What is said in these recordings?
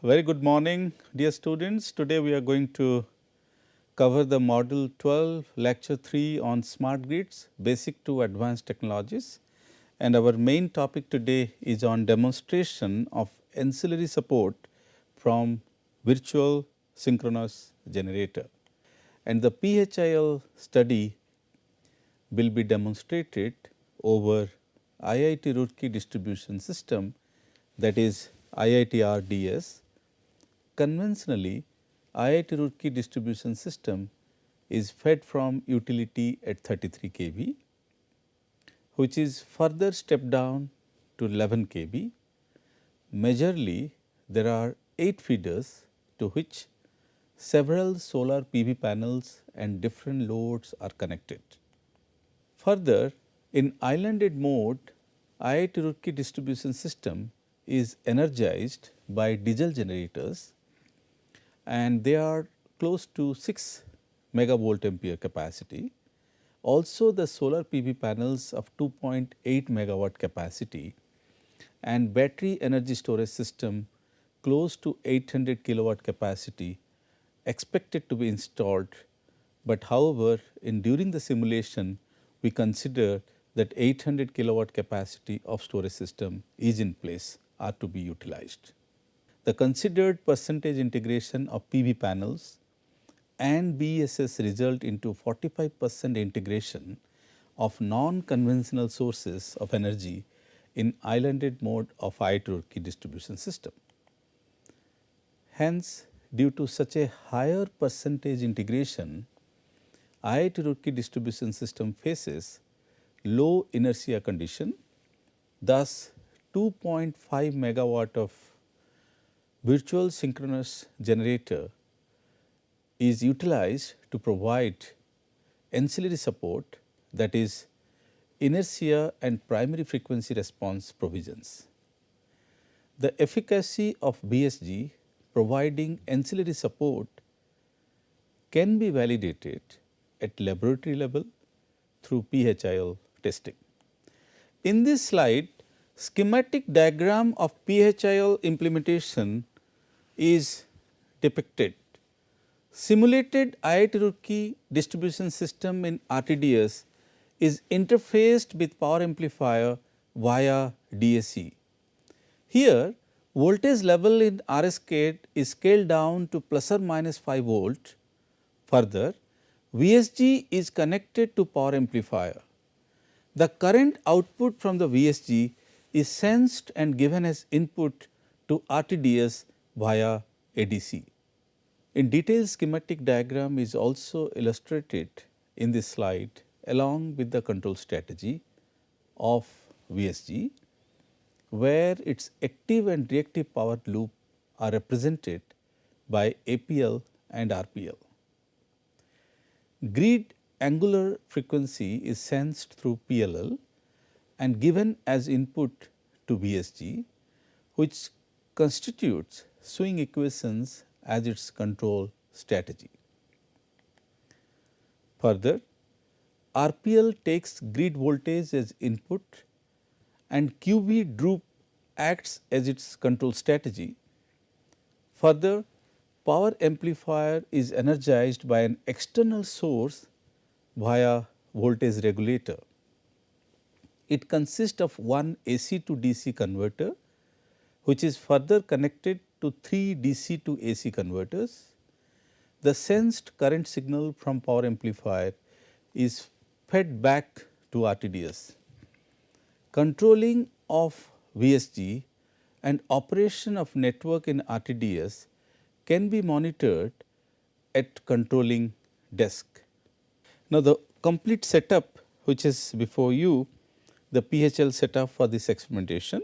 Very good morning, dear students. Today we are going to cover the module 12, lecture 3 on smart grids, basic to advanced technologies, and our main topic today is on demonstration of ancillary support from virtual synchronous generator. And the PHIL study will be demonstrated over IIT Roorkee distribution system, that is IIT RDS. Conventionally, IIT Roorkee distribution system is fed from utility at 33 kV, which is further stepped down to 11 kV. Majorly, there are 8 feeders to which several solar PV panels and different loads are connected. Further, in islanded mode, IIT Roorkee distribution system is energized by diesel generators, and they are close to 6 megavolt ampere capacity. Also, the solar PV panels of 2.8 megawatt capacity and battery energy storage system close to 800 kilowatt capacity expected to be installed, but however, during the simulation we consider that 800 kilowatt capacity of storage system is in place, are to be utilized. The considered percentage integration of PV panels and BESS result into 45% integration of non-conventional sources of energy in islanded mode of IIT Roorkee distribution system. Hence, due to such a higher percentage integration, IIT Roorkee distribution system faces low inertia condition. Thus, 2.5 megawatt of virtual synchronous generator is utilized to provide ancillary support, that is inertia and primary frequency response provisions. The efficacy of BSG providing ancillary support can be validated at laboratory level through PHIL testing. In this slide, schematic diagram of PHIL implementation is depicted. Simulated IIT Roorkee distribution system in RTDS is interfaced with power amplifier via DAC. Here, voltage level in RS gate is scaled down to plus or minus 5 volt. Further, VSG is connected to power amplifier. The current output from the VSG is sensed and given as input to RTDS via ADC. In detailed schematic diagram is also illustrated in this slide along with the control strategy of VSG, where its active and reactive power loop are represented by APL and RPL. Grid angular frequency is sensed through PLL and given as input to VSG, which constitutes swing equations as its control strategy. Further, RPL takes grid voltage as input and QV droop acts as its control strategy. Further, power amplifier is energized by an external source via voltage regulator. It consists of one AC to DC converter, which is further connected to 3 DC to AC converters. The sensed current signal from power amplifier is fed back to RTDS. Controlling of VSG and operation of network in RTDS can be monitored at controlling desk. Now, the complete setup which is before you, the PHL setup for this experimentation.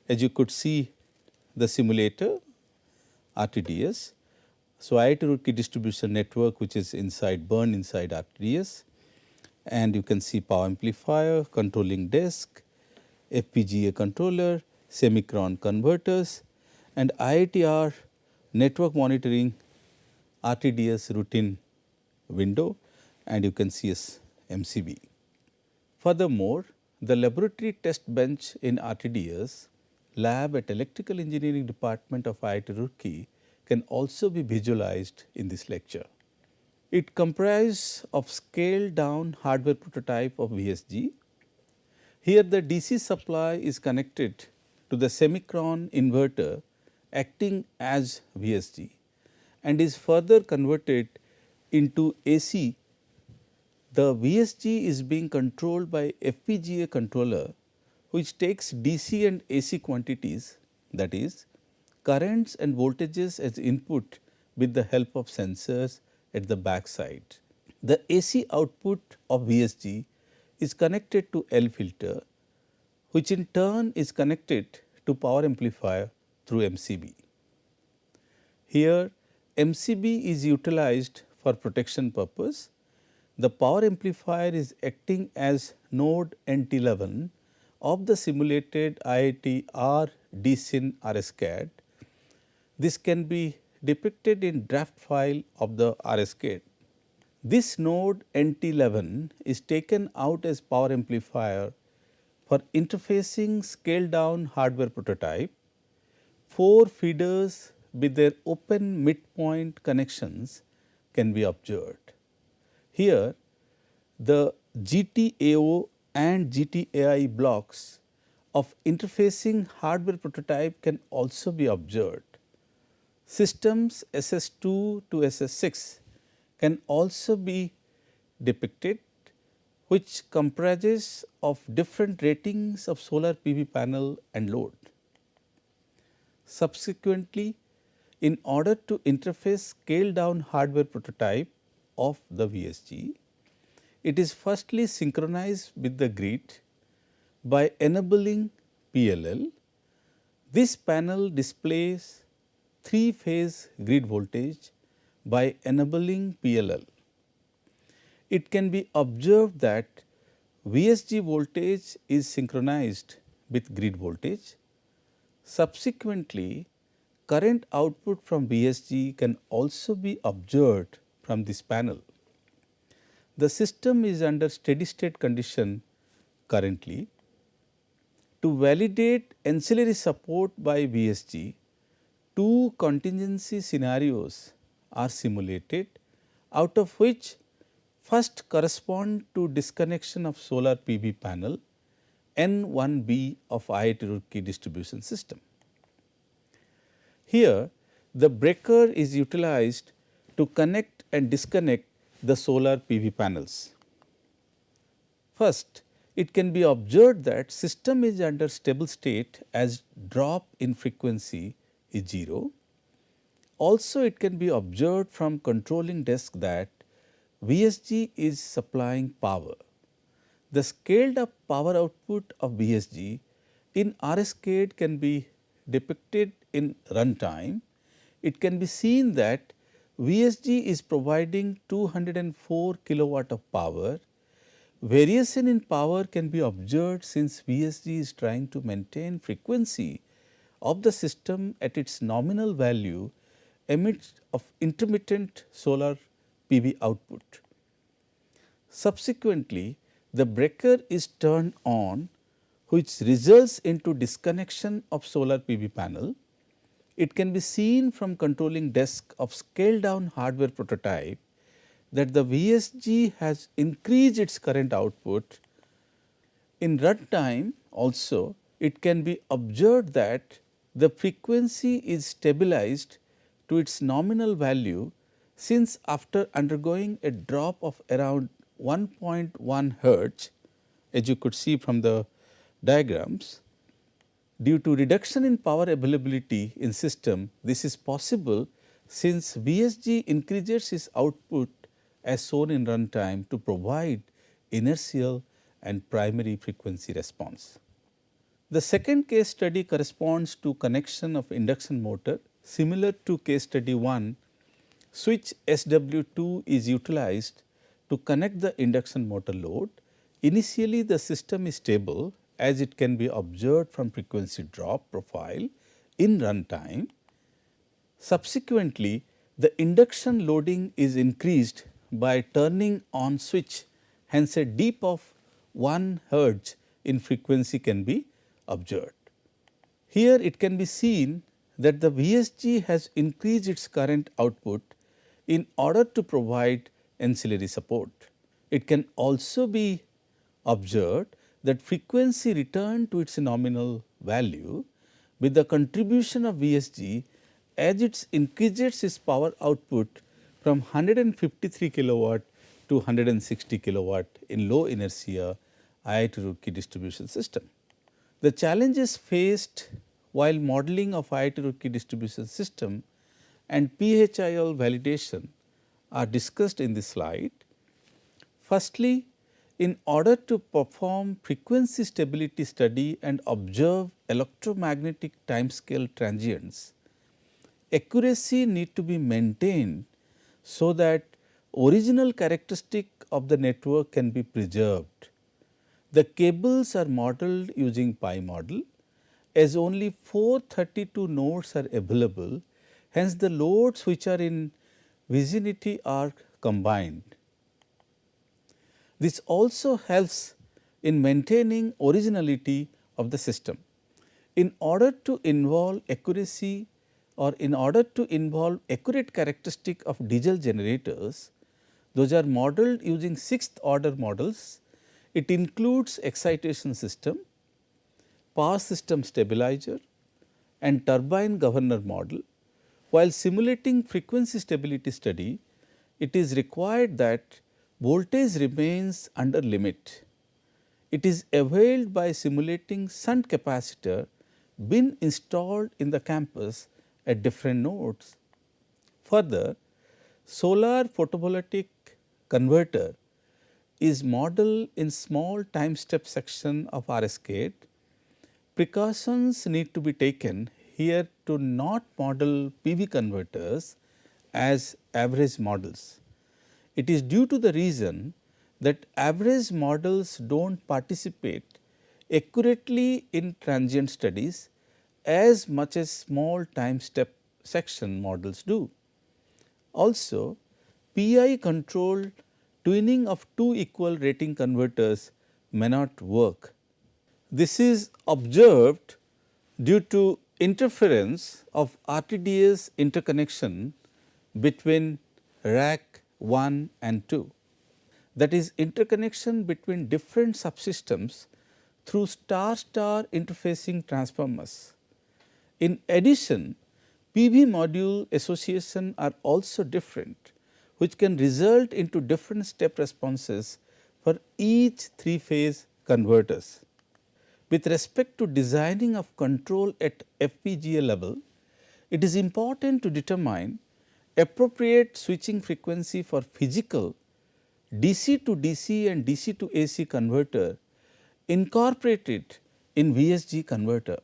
As you could see, the simulator RTDS. So, IIT Roorkee distribution network which is inside RTDS, and you can see power amplifier, controlling desk, FPGA controller, semicron converters, and IITR network monitoring RTDS routine window, and you can see as MCB. Furthermore, the laboratory test bench in RTDS lab at Electrical Engineering Department of IIT Roorkee can also be visualized in this lecture. It comprises of scaled down hardware prototype of VSG. Here the DC supply is connected to the semicron inverter acting as VSG and is further converted into AC. The VSG is being controlled by FPGA controller, which takes DC and AC quantities, that is currents and voltages as input with the help of sensors at the back side. The AC output of VSG is connected to L filter, which in turn is connected to power amplifier through MCB. Here MCB is utilized for protection purpose. The power amplifier is acting as node NT11 of the simulated IIT R DSYN RSCAD. This can be depicted in draft file of the RSCAD. This node NT11 is taken out as power amplifier for interfacing scaled down hardware prototype. 4 feeders with their open midpoint connections can be observed. Here the GTAO and GTAI blocks of interfacing hardware prototype can also be observed. Systems SS2 to SS6 can also be depicted, which comprises of different ratings of solar PV panel and load. Subsequently, in order to interface scaled down hardware prototype of the VSG, it is firstly synchronized with the grid by enabling PLL. This panel displays 3-phase grid voltage by enabling PLL. It can be observed that VSG voltage is synchronized with grid voltage. Subsequently, current output from VSG can also be observed from this panel. The system is under steady state condition currently. To validate ancillary support by VSG, 2 contingency scenarios are simulated, out of which first correspond to disconnection of solar PV panel N1B of IIT Roorkee distribution system. Here the breaker is utilized to connect and disconnect the solar PV panels. First, it can be observed that system is under stable state as drop in frequency is 0. Also, it can be observed from controlling desk that VSG is supplying power. The scaled up power output of VSG in RSCAD can be depicted in runtime. It can be seen that VSG is providing 204 kilowatt of power. Variation in power can be observed since VSG is trying to maintain frequency of the system at its nominal value amidst of intermittent solar PV output. Subsequently, the breaker is turned on, which results into disconnection of solar PV panel. It can be seen from controlling desk of scaled down hardware prototype that the VSG has increased its current output. In runtime also, it can be observed that the frequency is stabilized to its nominal value, since after undergoing a drop of around 1.1 hertz, as you could see from the diagrams, due to reduction in power availability in system. This is possible since VSG increases its output as shown in runtime to provide inertial and primary frequency response. The second case study corresponds to connection of induction motor. Similar to case study 1, switch SW2 is utilized to connect the induction motor load. Initially, the system is stable as it can be observed from frequency drop profile in runtime. Subsequently, the induction loading is increased by turning on switch, hence a dip of 1 hertz in frequency can be observed. Here it can be seen that the VSG has increased its current output in order to provide ancillary support. It can also be observed that frequency returned to its nominal value with the contribution of VSG as it increases its power output from 153 kilowatt to 160 kilowatt in low inertia IIT Roorkee distribution system. The challenges faced while modeling of IIT Roorkee distribution system and PHIL validation are discussed in this slide. Firstly, in order to perform frequency stability study and observe electromagnetic timescale transients, accuracy need to be maintained so that original characteristic of the network can be preserved. The cables are modeled using pi model as only 432 nodes are available, hence the loads which are in vicinity are combined. This also helps in maintaining originality of the system. In order to involve accuracy or in order to involve accurate characteristic of diesel generators, those are modeled using 6th order models. It includes excitation system, power system stabilizer and turbine governor model. While simulating frequency stability study, it is required that voltage remains under limit. It is availed by simulating shunt capacitor been installed in the campus at different nodes. Further, solar photovoltaic converter is modeled in small time step section of RS gate. Precautions need to be taken here to not model PV converters as average models. It is due to the reason that average models do not participate accurately in transient studies as much as small time step section models do. Also, PI controlled twinning of two equal rating converters may not work. This is observed due to interference of RTDS interconnection between rack 1 and 2, that is interconnection between different subsystems through star-star interfacing transformers. In addition, PV module association are also different, which can result into different step responses for each 3-phase converters. With respect to designing of control at FPGA level, it is important to determine appropriate switching frequency for physical DC to DC and DC to AC converter incorporated in VSG converter.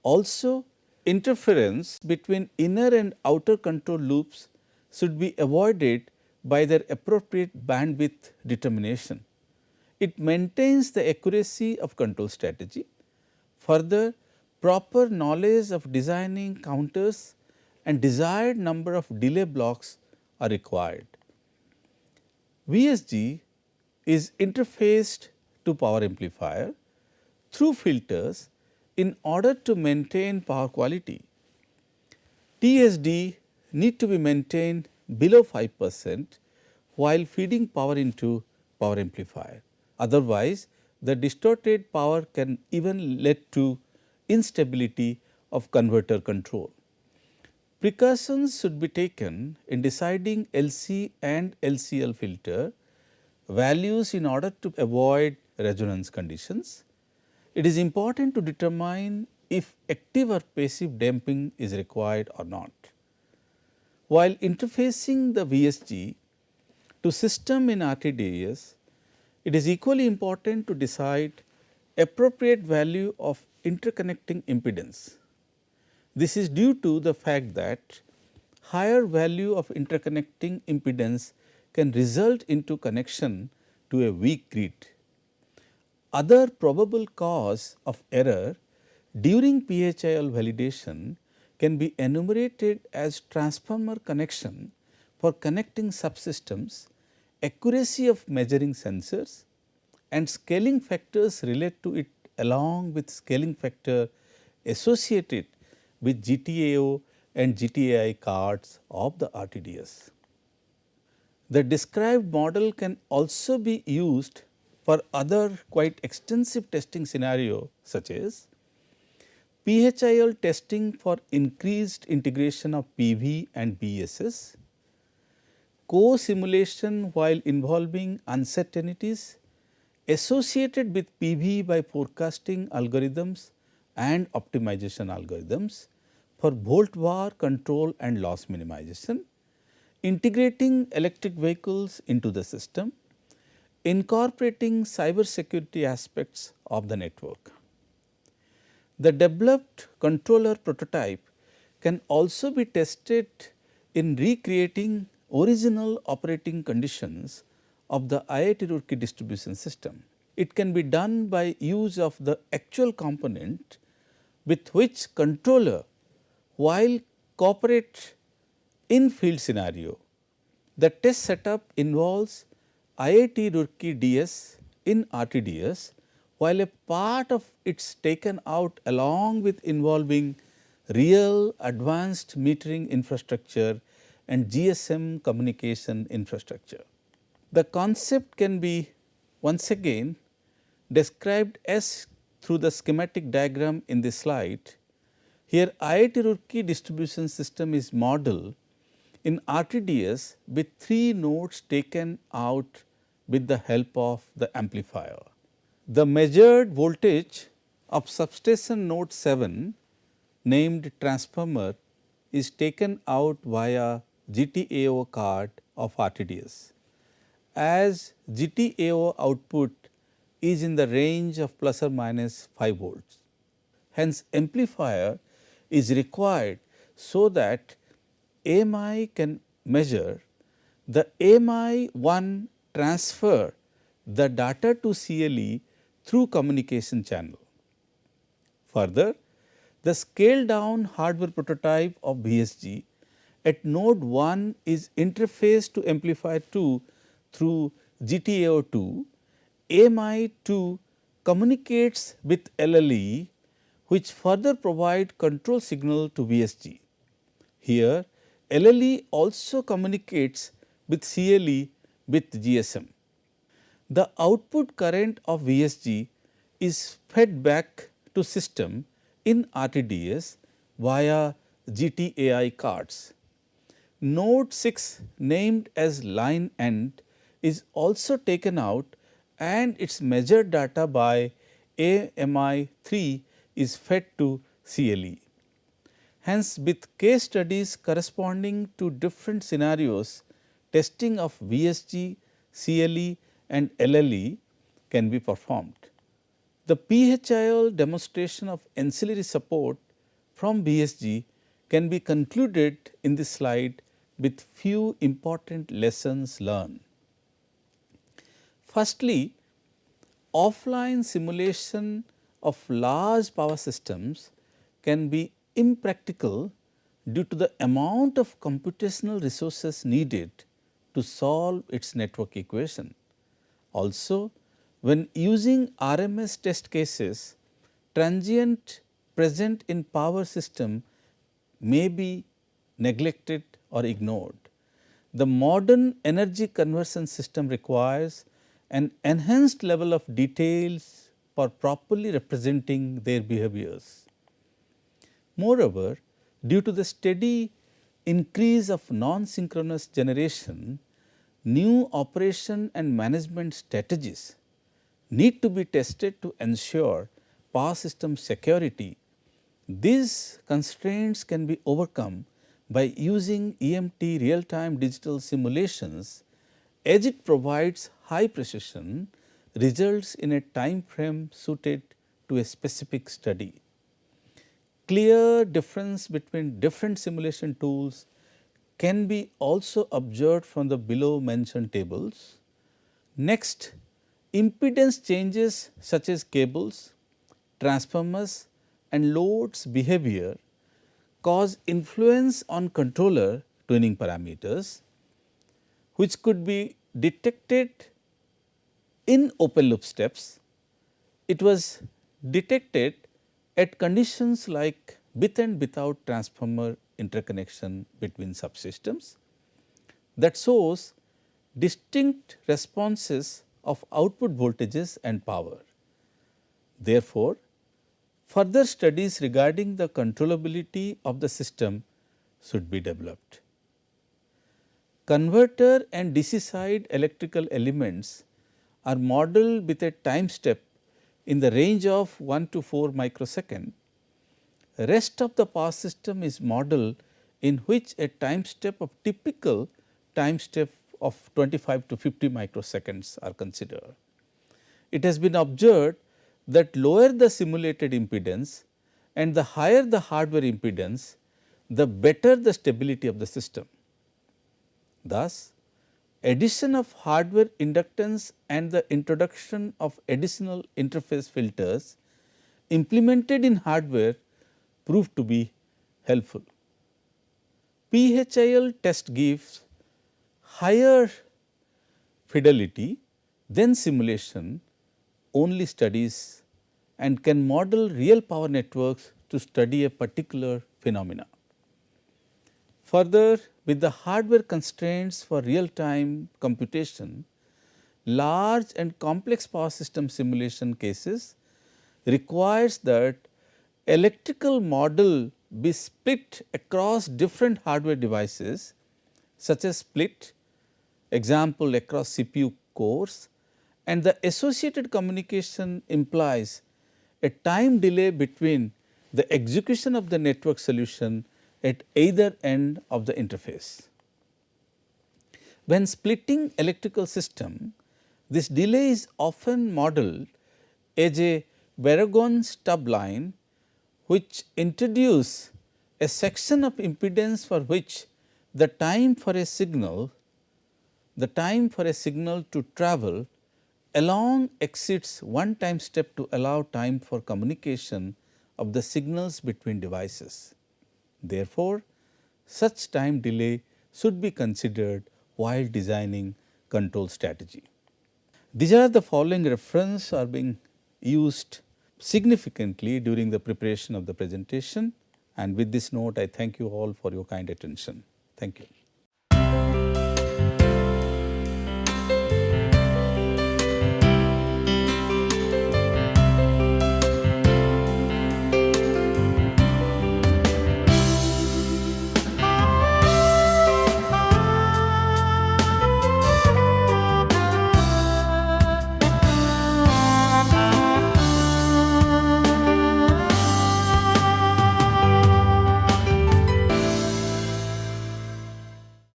Also, interference between inner and outer control loops should be avoided by their appropriate bandwidth determination. It maintains the accuracy of control strategy. Further, proper knowledge of designing counters and desired number of delay blocks are required. VSG is interfaced to power amplifier through filters in order to maintain power quality. TSD need to be maintained below 5% while feeding power into power amplifier. Otherwise, the distorted power can even lead to instability of converter control. Precautions should be taken in deciding LC and LCL filter values in order to avoid resonance conditions. It is important to determine if active or passive damping is required or not. While interfacing the VSG to system in RTDS, it is equally important to decide appropriate value of interconnecting impedance. This is due to the fact that higher value of interconnecting impedance can result into connection to a weak grid. Other probable cause of error during PHIL validation can be enumerated as transformer connection for connecting subsystems, accuracy of measuring sensors and scaling factors relate to it along with scaling factor associated with GTAO and GTAI cards of the RTDS. The described model can also be used for other quite extensive testing scenario such as PHIL testing for increased integration of PV and BSS, co-simulation while involving uncertainties associated with PV by forecasting algorithms and optimization algorithms for volt var control and loss minimization, integrating electric vehicles into the system, incorporating cyber security aspects of the network. The developed controller prototype can also be tested in recreating original operating conditions of the IIT Roorkee distribution system. It can be done by use of the actual component with which controller while cooperate in field scenario. The test setup involves IIT Roorkee DS in RTDS, while a part of it is taken out along with involving real advanced metering infrastructure and GSM communication infrastructure. The concept can be once again described as through the schematic diagram in this slide. Here IIT Roorkee distribution system is modeled in RTDS with 3 nodes taken out with the help of the amplifier. The measured voltage of substation node 7 named transformer is taken out via GTAO card of RTDS. As GTAO output is in the range of plus or minus 5 volts. Hence, amplifier is required so that AMI can measure the AMI 1 transfer the data to CLE through communication channel. Further, the scaled down hardware prototype of VSG at node 1 is interfaced to amplifier 2 through GTAO 2. AMI 2 communicates with LLE, which further provide control signal to VSG. Here LLE also communicates with CLE with GSM. The output current of VSG is fed back to system in RTDS via GTAI cards. Node 6 named as line end is also taken out and its measured data by AMI 3 is fed to CLE. Hence, with case studies corresponding to different scenarios, testing of VSG, CLE and LLE can be performed. The PHIL demonstration of ancillary support from VSG can be concluded in this slide with few important lessons learned. Firstly, offline simulation of large power systems can be impractical due to the amount of computational resources needed to solve its network equation. Also, when using RMS test cases, transient present in power system may be neglected or ignored. The modern energy conversion system requires an enhanced level of details for properly representing their behaviors. Moreover, due to the steady increase of non-synchronous generation, new operation and management strategies need to be tested to ensure power system security. These constraints can be overcome by using EMT real-time digital simulations, as it provides high precision, results in a time frame suited to a specific study. Clear difference between different simulation tools can be also observed from the below mentioned tables. Next, impedance changes such as cables, transformers and loads behavior cause influence on controller tuning parameters, which could be detected in open loop steps. It was detected at conditions like with and without transformer interconnection between subsystems that shows distinct responses of output voltages and power. Therefore, further studies regarding the controllability of the system should be developed. Converter and DC side electrical elements are modeled with a time step in the range of 1 to 4 microsecond. Rest of the power system is modeled in which a time step of typical time step of 25 to 50 microseconds are considered. It has been observed that lower the simulated impedance and the higher the hardware impedance, the better the stability of the system. Thus, addition of hardware inductance and the introduction of additional interface filters implemented in hardware proved to be helpful. PHIL test gives higher fidelity than simulation only studies and can model real power networks to study a particular phenomena. Further, with the hardware constraints for real time computation, large and complex power system simulation cases requires that electrical model be split across different hardware devices such as split example across CPU cores, and the associated communication implies a time delay between the execution of the network solution at either end of the interface. When splitting electrical system, this delay is often modeled as a Barragon stub line which introduce a section of impedance for which the time for a signal to travel along exceeds one time step to allow time for communication of the signals between devices. Therefore, such time delay should be considered while designing control strategy. These are the following references are being used significantly during the preparation of the presentation, and with this note I thank you all for your kind attention. Thank you.